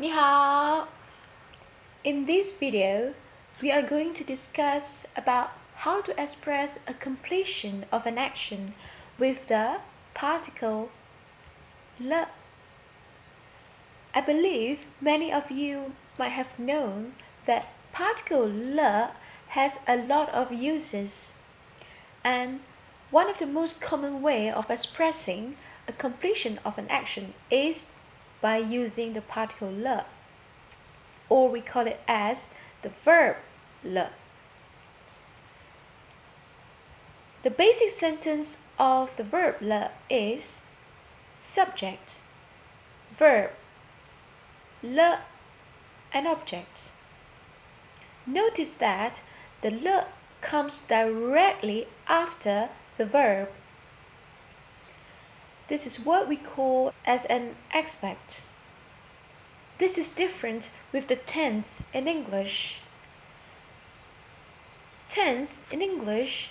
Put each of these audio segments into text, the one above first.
你好! In this video, we are going to discuss about how to express a completion of an action with the particle le. I believe many of you might have known that particle le has a lot of uses, and one of the most common way of expressing a completion of an action is by using the particle le, or we call it as the verb le. The basic sentence of the verb le is subject, verb, le, and object. Notice that the le comes directly after the verb. This is what we call as an aspect. This is different with the tense in English. Tense in English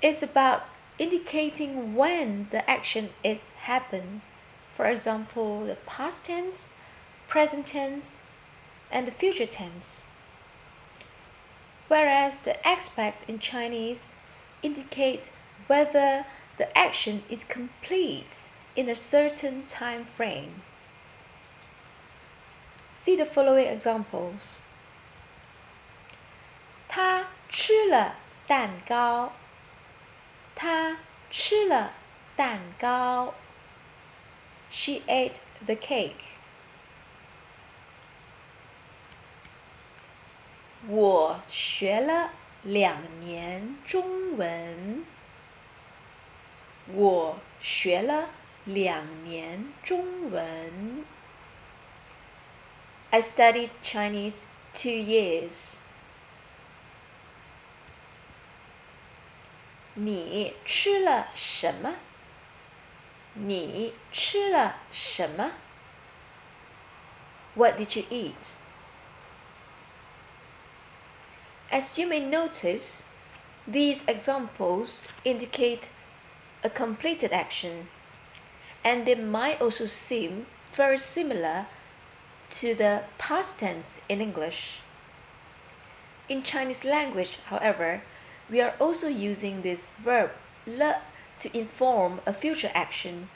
is about indicating when the action is happened. For example, the past tense, present tense, and the future tense. Whereas the aspect in Chinese indicates whether the action is complete in a certain time frame. See the following examples. 他吃了蛋糕。他吃了蛋糕。She ate the cake. 我学了2年中文。我学了2年中文。I studied Chinese 2 years. 你吃了什么？你吃了什么？ What did you eat? As you may notice, these examples indicate a completed action, and they might also seem very similar to the past tense in English. In Chinese language, however, we are also using this verb le to inform a future action,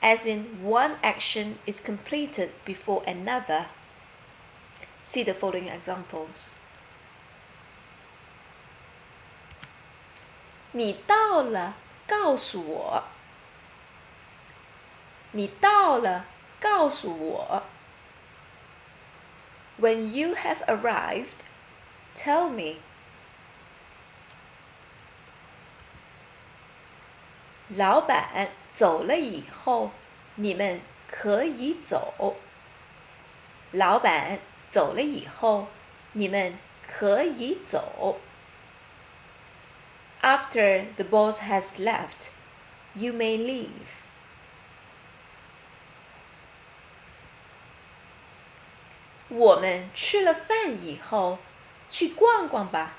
as in one action is completed before another. See the following examples. 你到了，告诉我。你到了，告诉我。When you have arrived, tell me. 老板走了以后，你们可以走。老板走了以后，你们可以走。After the boss has left, you may leave. 我们吃了饭以后，去逛逛吧。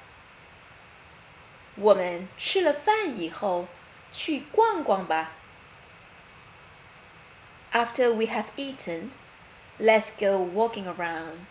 我们吃了饭以后，去逛逛吧。After we have eaten, let's go walking around.